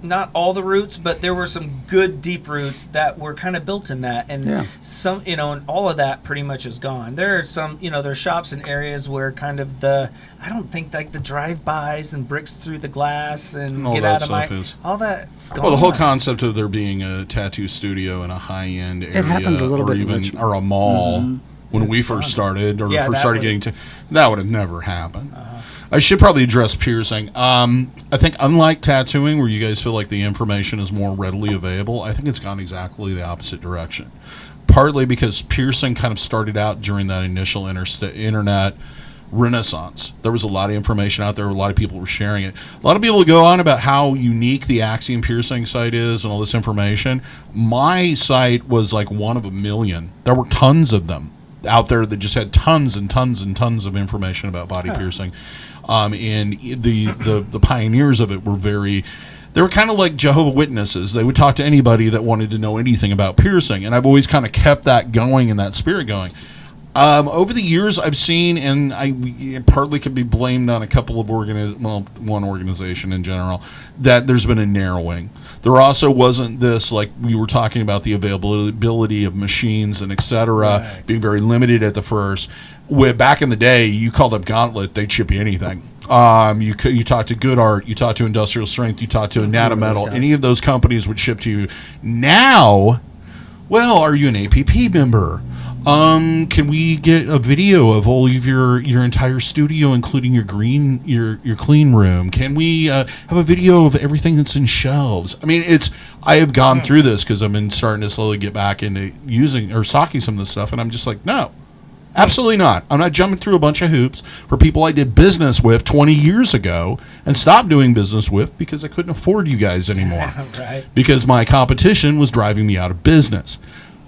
not all the roots, but there were some good deep roots that were kind of built in that, and some, and all of that pretty much is gone. There are some, there's shops in areas where kind of I don't think like the drive-bys and bricks through the glass and all get that out of my, stuff is. all that's gone. Well, the whole concept of there being a tattoo studio in a high-end area, happens a little or bit in even Richmond. or a mall, when we first started, or first started getting to, that would have never happened. I should probably address piercing. I think unlike tattooing, where you guys feel like the information is more readily available, I think it's gone exactly the opposite direction. Partly because piercing kind of started out during that initial internet renaissance. There was a lot of information out there. A lot of people were sharing it. A lot of people go on about how unique the Axiom piercing site is and all this information. My site was like one of a million. There were tons of them out there that just had tons and tons and tons of information about body piercing. And the pioneers of it were they were kind of like Jehovah's Witnesses. They would talk to anybody that wanted to know anything about piercing. And I've always kind of kept that going and that spirit going. Over the years, I've seen, and it partly could be blamed on a couple of one organization in general, that there's been a narrowing. There also wasn't this, like we were talking about, the availability of machines and et cetera, being very limited at the first. Back in the day, you called up Gauntlet, they'd ship you anything. You talk to Good Art, you talk to Industrial Strength, you talk to Anatometal. Any of those companies would ship to you. Now, well, are you an APP member? Can we get a video of all of your entire studio, including your clean room? Can we have a video of everything that's in shelves? I mean, I have gone through this because I've been starting to slowly get back into using or stocking some of this stuff, and I'm just like, no, absolutely not. I'm not jumping through a bunch of hoops for people I did business with 20 years ago and stopped doing business with because I couldn't afford you guys anymore. Right. Because my competition was driving me out of business.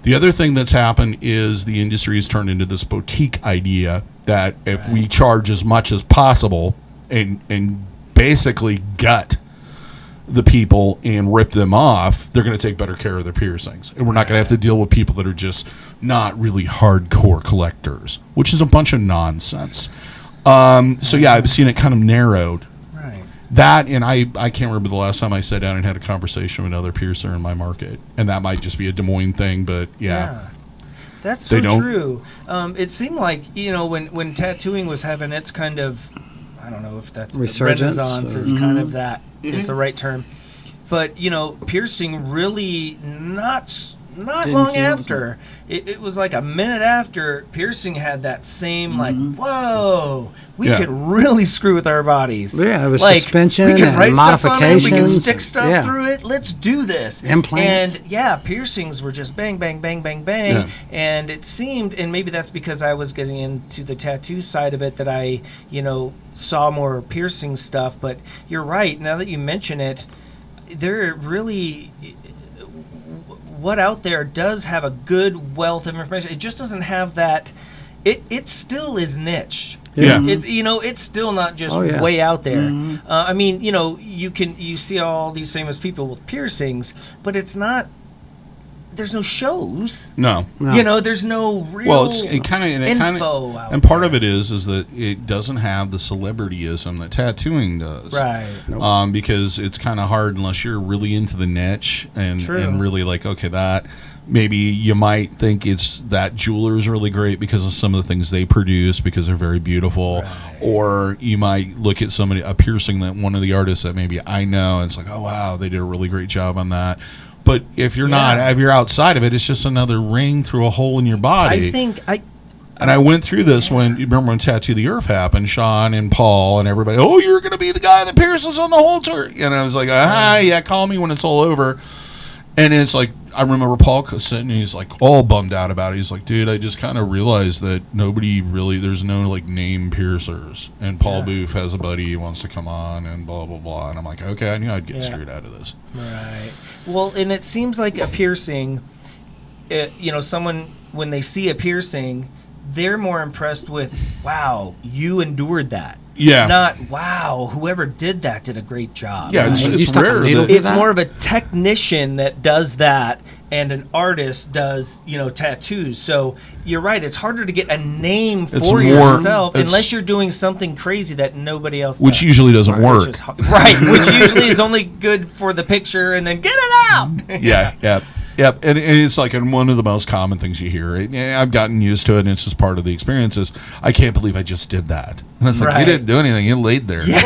The other thing that's happened is the industry has turned into this boutique idea that if we charge as much as possible and basically gut the people and rip them off, they're going to take better care of their piercings. And we're not going to have to deal with people that are just not really hardcore collectors, which is a bunch of nonsense. So yeah, I've seen it kind of narrowed. That, and I can't remember the last time I sat down and had a conversation with another piercer in my market. And that might just be a Des Moines thing, but yeah. That's so true. It seemed like, when tattooing was having its kind of, I don't know if that's resurgence, renaissance is kind of that is the right term. But, piercing really not long after. It was like a minute after piercing had that same whoa, we could really screw with our bodies. Yeah, it was like, suspension we can write and stuff on it, we can modifications. stick stuff through it. Let's do this. Implants. And piercings were just bang, bang, bang, bang, bang. Yeah. And it seemed, and maybe that's because I was getting into the tattoo side of it, that I, saw more piercing stuff. But you're right. Now that you mention it, there really, what out there does have a good wealth of information. It just doesn't have that. It still is niche. Yeah. It's still not just way out there. I mean, you see all these famous people with piercings, but it's not. There's no shows. No. There's no real info out and part of it is that it doesn't have the celebrityism that tattooing does. Right. Nope. Because it's kind of hard unless you're really into the niche and really like, okay, that maybe you might think it's that jeweler is really great because of some of the things they produce because they're very beautiful, or you might look at a piercing that one of the artists that maybe I know and it's like, oh wow, they did a really great job on that. But if you're if you're outside of it, it's just another ring through a hole in your body. And I went through this when, you remember when Tattoo the Earth happened, Sean and Paul and everybody, oh, you're going to be the guy that pierces on the whole tour. And I was like, call me when it's all over. And it's like, I remember Paul sitting and he's like all bummed out about it. He's like, dude, I just kind of realized that there's no like name piercers. And Paul Booth has a buddy he wants to come on and blah, blah, blah. And I'm like, okay, I knew I'd get screwed out of this. Right. Well, and it seems like a piercing, someone, when they see a piercing, they're more impressed with, wow, you endured that. Yeah. Not, wow, whoever did that did a great job. Yeah, right? it's rare. It's more of a technician that does that and an artist does, tattoos. So you're right. It's harder to get a name It's for more- yourself it's- unless you're doing something crazy that nobody else Which does. usually doesn't work. Which usually is only good for the picture and then get it out. Yep. And it's like one of the most common things you hear. I've gotten used to it, and it's just part of the experience. Is I can't believe I just did that. And it's like, you Right. didn't do anything. You laid there. Yeah.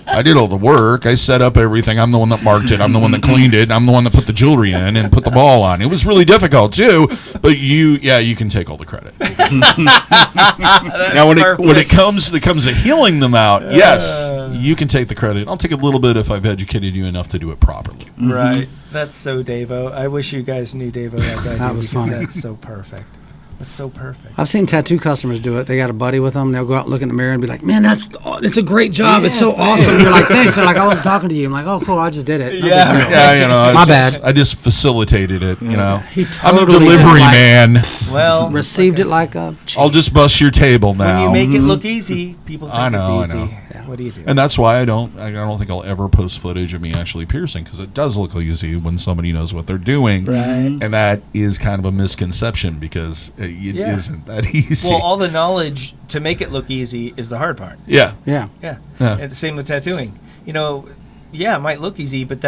I did all the work. I set up everything. I'm the one that marked it. I'm the one that cleaned it. I'm the one that put the jewelry in and put the ball on. It was really difficult too, but you can take all the credit. Now, when it comes to healing them out, yes, you can take the credit. I'll take a little bit if I've educated you enough to do it properly. Right. That's so DaVo. I wish you guys knew DaVo like I do. That was because funny. That's so perfect. That's so perfect. I've seen tattoo customers do it. They got a buddy with them. They'll go out and look in the mirror and be like, "Man, it's a great job. It's so awesome." You're like, "Thanks." They're like, "I wasn't talking to you." I'm like, "Oh, cool. I just did it." No Yeah. big deal." Yeah, My bad. I just facilitated it. He I'm a totally delivery just, like, man. Well, Received it like like a. I'll just bust your table when now. you make it look easy, people think I know, it's easy. I know. What do you do? And that's why I don't think I'll ever post footage of me actually piercing, because it does look easy when somebody knows what they're doing. Right. And that is kind of a misconception, because it Yeah. isn't that easy. Well, all the knowledge to make it look easy is the hard part. Yeah. Yeah. Yeah. Yeah. And the same with tattooing. It might look easy, but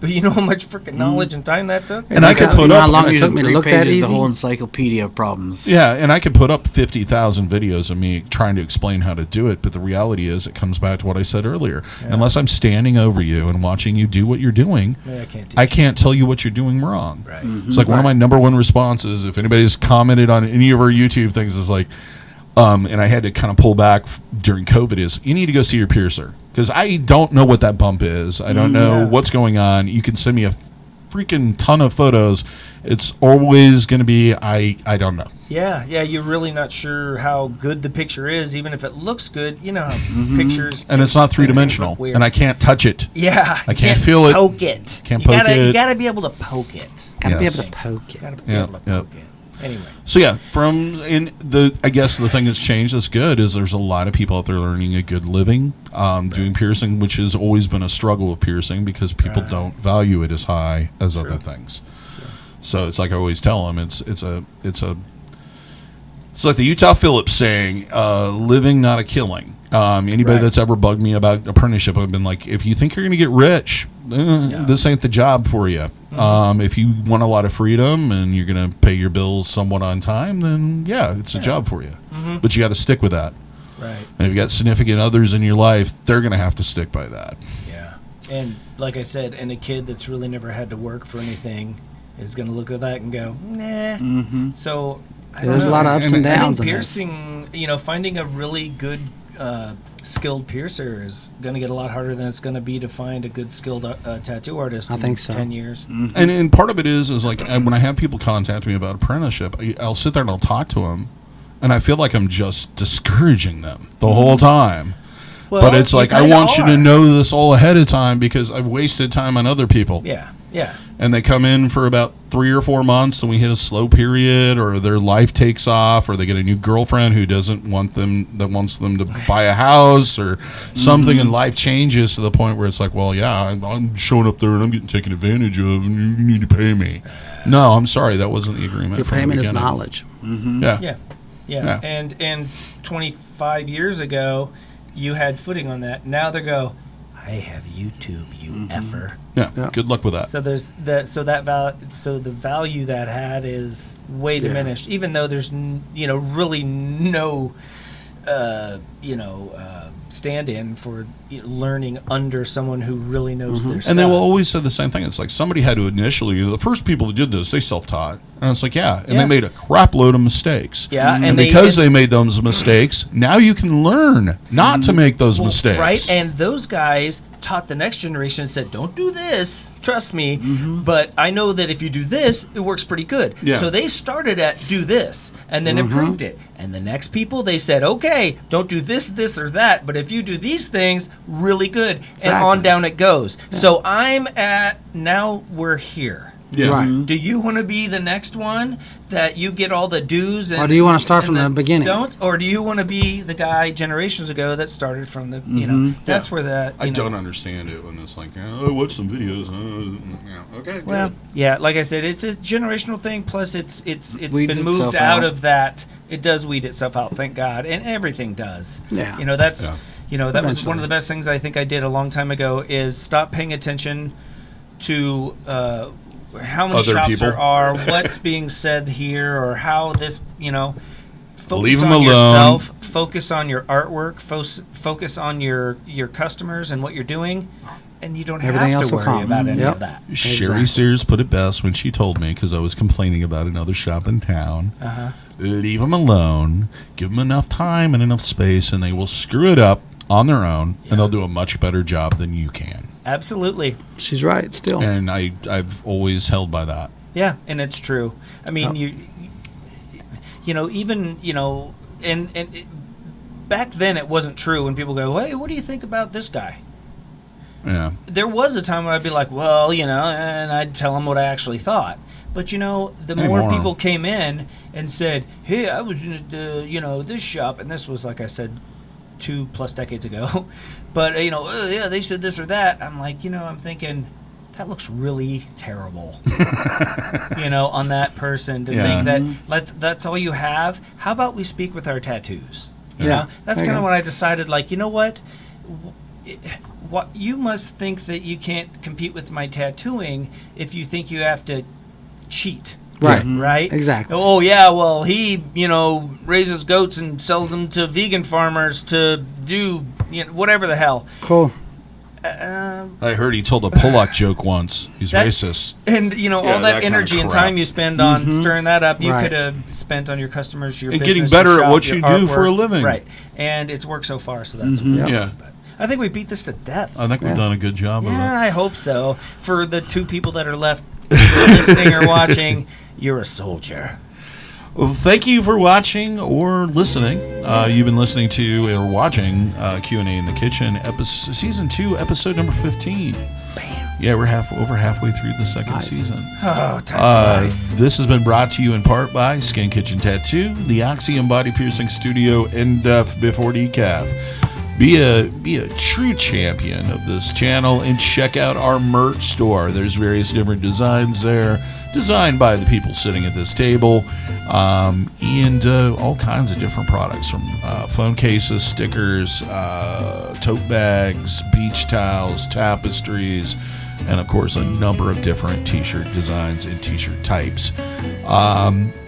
you know how much freaking knowledge and time that took? And I could put You know up how long it took me to 3 look that pages, easy? the whole encyclopedia of problems. Yeah, and I could put up 50,000 videos of me trying to explain how to do it, but the reality is it comes back to what I said earlier. Yeah. Unless I'm standing over you and watching you do what you're doing, I can't teach. tell you what you're doing wrong. Right. It's like one of my number one responses, if anybody's commented on any of our YouTube things, is like, and I had to kind of pull back during COVID, is you need to go see your piercer. Because I don't know what that bump is. I don't know what's going on. You can send me a freaking ton of photos. It's always going to be, I don't know. Yeah, you're really not sure how good the picture is, even if it looks good. You know how pictures... And it's not three-dimensional. look weird. And I can't touch it. Yeah. I can't feel it. Poke it. Can't poke it. You gotta be able to poke it. Gotta be Yes. able to poke it. Gotta be Yeah, able to yeah. poke it. Anyway. So yeah, I guess the thing that's changed that's good is there's a lot of people out there earning a good living doing piercing, which has always been a struggle with piercing because people don't value it as high as other things. So it's like I always tell them, it's like the Utah Phillips saying, living, not a killing. Anybody that's ever bugged me about apprenticeship, I've been like, if you think you're going to get rich, this ain't the job for you. If you want a lot of freedom and you're going to pay your bills somewhat on time, then it's a job for you. But you got to stick with that. Right. And if you got significant others in your life, they're going to have to stick by that. Yeah. And like I said, and a kid that's really never had to work for anything is going to look at that and go, nah. So I don't There's a know. lot of ups and I downs think in this. piercing, finding a really good skilled piercer is going to get a lot harder than it's going to be to find a good skilled tattoo artist I in think so. 10 years. And part of it is like when I have people contact me about apprenticeship, I'll sit there and I'll talk to them, and I feel like I'm just discouraging them the whole time. Well, But it's you like, I kinda want you to are. know this all ahead of time because I've wasted time on other people. Yeah. And they come in for about 3 or 4 months and we hit a slow period, or their life takes off, or they get a new girlfriend who wants them to buy a house or something, and life changes to the point where it's like, well, I'm showing up there and I'm getting taken advantage of and you need to pay me. No, I'm sorry, that wasn't the agreement. Your from the payment is beginning. knowledge. Yeah. Yeah. And 25 years ago, you had footing on that. Now they go, I have YouTube, you effer. Yeah. Yeah. Good luck with that. So there's so the value that had is way diminished, even though there's really no stand-in for learning under someone who really knows their stuff. And they will always say the same thing. It's like somebody had to initially, the first people who did this, they self-taught. And it's like, and they made a crap load of mistakes. Yeah, And because they made those mistakes, now you can learn not to make those mistakes. Right, and those guys taught the next generation and said, don't do this, trust me, but I know that if you do this, it works pretty good. Yeah. So they started at do this and then improved it. And the next people, they said, okay, don't do this, or that, but if you do these things, really good. And on down it goes. So now we're here. Yeah. Right. Do you want to be the next one that you get all the do's and Or do you want to start and from the beginning? Don'ts, or do you want to be the guy generations ago that started from the you know? That's where that I don't understand it when it's like, oh, watch some videos. Yeah. Okay. Well, good. yeah, like I said, it's a generational thing. Plus, it's Weeds been moved itself out out. of that. It does weed itself out, thank God, and everything does. Yeah. You know, that's Yeah. you know that was Eventually. one of the best things I think I did a long time ago is stop paying attention to how many Other shops people. there are, what's being said here, or how this you know. Focus Leave 'em on alone. yourself. Focus on your artwork. Focus on your customers and what you're doing, and you don't Everything have else to will worry come. about any Yep. of that. Sherry Sears put it best when she told me, because I was complaining about another shop in town. Leave them alone. Give them enough time and enough space, and they will screw it up on their own, and they'll do a much better job than you can. Absolutely. She's right. Still. And I've always held by that. Yeah, and it's true. I mean, you know, even and back then it wasn't true when people go, "Hey, what do you think about this guy?" Yeah. There was a time where I'd be like, "Well, and I'd tell them what I actually thought." But the more Anymore. people came in and said, "Hey, I was in this shop," and this was like I said, 2+ decades ago, but oh, yeah, they said this or that. I'm like, I'm thinking that looks really terrible, on that person to Yeah. think that that's all you have. How about we speak with our tattoos? Yeah. That's There you kind of go. when I decided, like, you know what? What you must think that you can't compete with my tattooing if you think you have to cheat. Right. Right? Exactly. Oh, yeah, well, he, raises goats and sells them to vegan farmers to do, whatever the hell. Cool. I heard he told a Pollock joke once. He's racist. And, all that that kind of energy and crap. time you spend on stirring that up, you Right. could have spent on your customers, your And business, getting better your at shop, what your you do for a artwork. living. Right. And it's worked so far, so that's Yep. Yeah. But I think we beat this to death. I think we've done a good job of Yeah, it. I hope so. For the 2 people that are left listening or watching, you're a soldier. Well, thank you for watching or listening. You've been listening to or watching Q&A in the Kitchen, Season 2, Episode number 15. Bam. Yeah, we're over halfway through the second Nice. season. Oh, time flies. This has been brought to you in part by Skin Kitchen Tattoo, the Axiom Body Piercing Studio, and before decaf. Be a true champion of this channel and check out our merch store. There's various different designs there, designed by the people sitting at this table, and all kinds of different products, from phone cases, stickers, tote bags, beach towels, tapestries, and of course a number of different t-shirt designs and t-shirt types.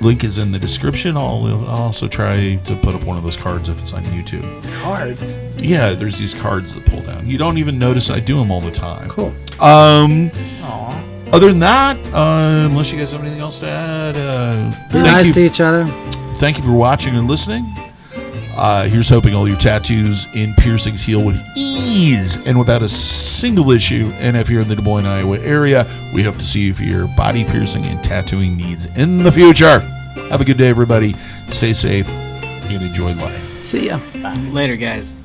Link is in the description. I'll also try to put up one of those cards if it's on YouTube. Cards. Yeah, there's these cards that pull down. You don't even notice I do them all the time. Cool. Aw. Other than that, unless you guys have anything else to add, Be thank nice you- to each other. Thank you for watching and listening. Here's hoping all your tattoos and piercings heal with ease and without a single issue. And if you're in the Des Moines, Iowa area, we hope to see you for your body piercing and tattooing needs in the future. Have a good day, everybody. Stay safe and enjoy life. See ya. Later, guys.